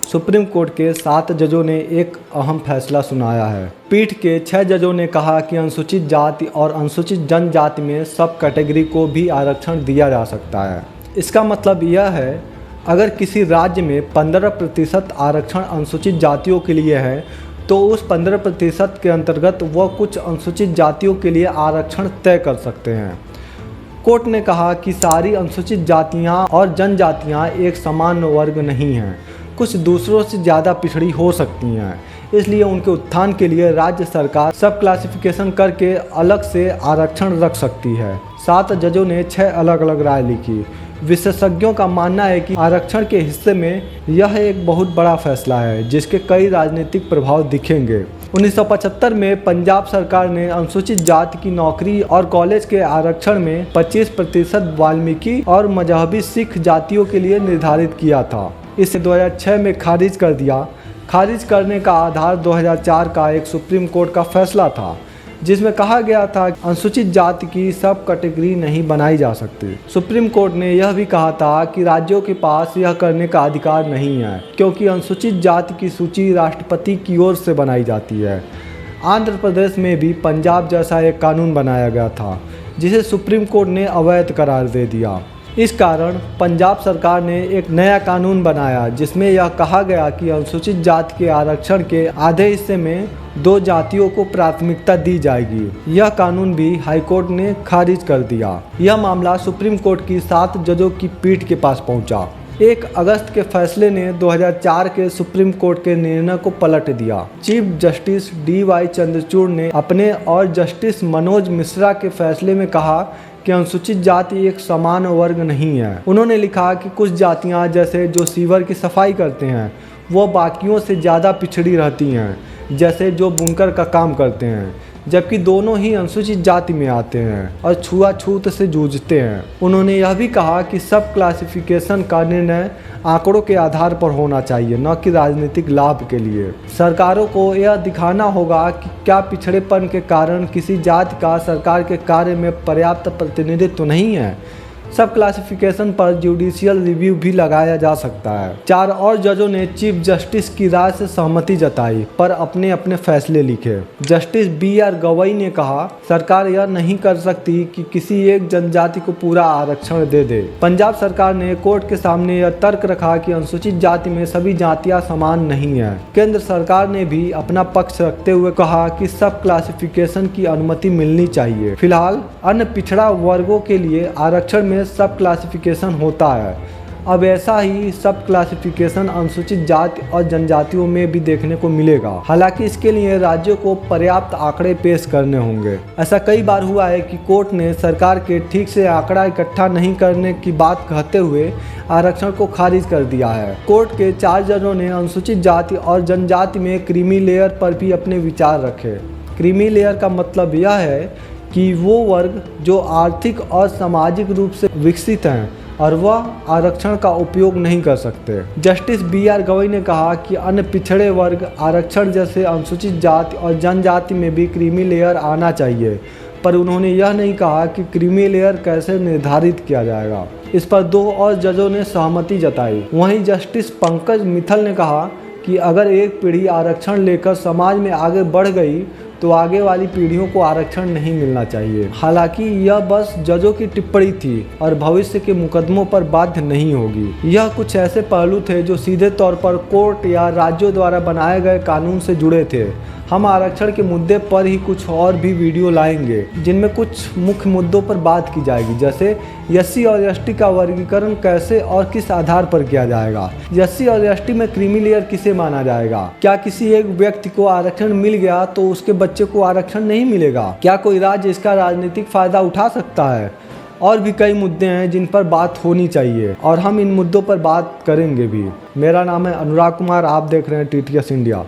Supreme court के 7 जजों ने एक अहम फैसला सुनाया है। पीठ के 6 जजों ने कहा कि अनुसूचित जाति और अनुसूचित जनजाति में सब कैटेगरी को भी आरक्षण दिया जा सकता है। इसका मतलब यह है, अगर किसी राज्य में 15% आरक्षण अनुसूचित जातियों के लिए है तो उस 15% के अंतर्गत वह कुछ अनुसूचित जातियों के लिए आरक्षण तय कर सकते हैं। कोर्ट ने कहा कि सारी अनुसूचित जातियां और जनजातियां एक समान वर्ग नहीं हैं, कुछ दूसरों से ज़्यादा पिछड़ी हो सकती हैं, इसलिए उनके उत्थान के लिए राज्य सरकार सब क्लासिफिकेशन करके अलग से आरक्षण रख सकती है। 7 जजों ने 6 अलग अलग राय लिखी। विशेषज्ञों का मानना है कि आरक्षण के हिस्से में यह एक बहुत बड़ा फैसला है जिसके कई राजनीतिक प्रभाव दिखेंगे। 1975 में पंजाब सरकार ने अनुसूचित जाति की नौकरी और कॉलेज के आरक्षण में 25% वाल्मीकि और मजहबी सिख जातियों के लिए निर्धारित किया था। इसे 2006 में खारिज कर दिया। खारिज करने का आधार 2004 का एक सुप्रीम कोर्ट का फैसला था जिसमें कहा गया था कि अनुसूचित जाति की सब कैटेगरी नहीं बनाई जा सकती। सुप्रीम कोर्ट ने यह भी कहा था कि राज्यों के पास यह करने का अधिकार नहीं है क्योंकि अनुसूचित जाति की सूची राष्ट्रपति की ओर से बनाई जाती है। आंध्र प्रदेश में भी पंजाब जैसा एक कानून बनाया गया था जिसे सुप्रीम कोर्ट ने अवैध करार दे दिया। इस कारण पंजाब सरकार ने एक नया कानून बनाया जिसमें यह कहा गया कि अनुसूचित जाति के आरक्षण के आधे हिस्से में 2 जातियों को प्राथमिकता दी जाएगी। यह कानून भी हाईकोर्ट ने खारिज कर दिया। यह मामला सुप्रीम कोर्ट की 7 जजों की पीठ के पास पहुंचा। 1 अगस्त के फैसले ने 2004 के सुप्रीम कोर्ट के निर्णय को पलट दिया। चीफ जस्टिस DY चंद्रचूड़ ने अपने और जस्टिस मनोज मिश्रा के फैसले में कहा कि अनुसूचित जाति एक समान वर्ग नहीं है। उन्होंने लिखा कि कुछ जातियां जैसे जो सीवर की सफाई करते हैं वो बाकियों से ज़्यादा पिछड़ी रहती हैं, जैसे जो बुनकर का काम करते हैं, जबकि दोनों ही अनुसूचित जाति में आते हैं और छुआछूत से जूझते हैं। उन्होंने यह भी कहा कि सब क्लासिफिकेशन का निर्णय आंकड़ों के आधार पर होना चाहिए, न कि राजनीतिक लाभ के लिए। सरकारों को यह दिखाना होगा कि क्या पिछड़ेपन के कारण किसी जाति का सरकार के कार्य में पर्याप्त प्रतिनिधित्व नहीं है। सब क्लासिफिकेशन पर जुडिशियल रिव्यू भी लगाया जा सकता है। 4 और जजों ने चीफ जस्टिस की राय से सहमति जताई पर अपने अपने फैसले लिखे। जस्टिस BR गवई ने कहा, सरकार यह नहीं कर सकती कि किसी एक जनजाति को पूरा आरक्षण दे दे। पंजाब सरकार ने कोर्ट के सामने यह तर्क रखा कि अनुसूचित जाति में सभी जातियां समान नहीं है। केंद्र सरकार ने भी अपना पक्ष रखते हुए कहा कि सब क्लासिफिकेशन की अनुमति मिलनी चाहिए। फिलहाल अन्य पिछड़ा वर्गों के लिए आरक्षण में सब क्लासिफिकेशन होता है। अब ऐसा ही सब क्लासिफिकेशन अनुसूचित जाति और जनजातियों में भी देखने को मिलेगा। हालांकि इसके लिए राज्यों को पर्याप्त आंकड़े पेश करने होंगे। ऐसा कई बार हुआ है कि कोर्ट ने सरकार के ठीक से आंकड़ा इकट्ठा नहीं करने की बात कहते हुए आरक्षण को खारिज कर दिया है। कोर्ट के 4 जजों ने अनुसूचित जाति और जनजाति में क्रीमी लेयर पर भी अपने विचार रखे। क्रीमी लेयर का मतलब यह है कि वो वर्ग जो आर्थिक और सामाजिक रूप से विकसित हैं और वह आरक्षण का उपयोग नहीं कर सकते। जस्टिस BR गवई ने कहा कि अन्य पिछड़े वर्ग आरक्षण जैसे अनुसूचित जाति और जनजाति में भी क्रीमी लेयर आना चाहिए, पर उन्होंने यह नहीं कहा कि क्रीमी लेयर कैसे निर्धारित किया जाएगा। इस पर 2 और जजों ने सहमति जताई। वहीं जस्टिस पंकज मित्तल ने कहा कि अगर एक पीढ़ी आरक्षण लेकर समाज में आगे बढ़ गई तो आगे वाली पीढ़ियों को आरक्षण नहीं मिलना चाहिए। हालांकि यह बस जजों की टिप्पणी थी और भविष्य के मुकदमों पर बाध्य नहीं होगी। यह कुछ ऐसे पहलू थे जो सीधे तौर पर कोर्ट या राज्यों द्वारा बनाए गए कानून से जुड़े थे। हम आरक्षण के मुद्दे पर ही कुछ और भी वीडियो लाएंगे जिनमें कुछ मुख्य मुद्दों पर बात की जाएगी, जैसे SC और ST का वर्गीकरण कैसे और किस आधार पर किया जाएगा। SC और ST में क्रीमी लेयर किसे माना जाएगा। क्या किसी एक व्यक्ति को आरक्षण मिल गया तो उसके बच्चे को आरक्षण नहीं मिलेगा। क्या कोई राज्य इसका राजनीतिक फायदा उठा सकता है। और भी कई मुद्दे हैं जिन पर बात होनी चाहिए और हम इन मुद्दों पर बात करेंगे भी। मेरा नाम है अनुराग कुमार, आप देख रहे हैं TTS इंडिया।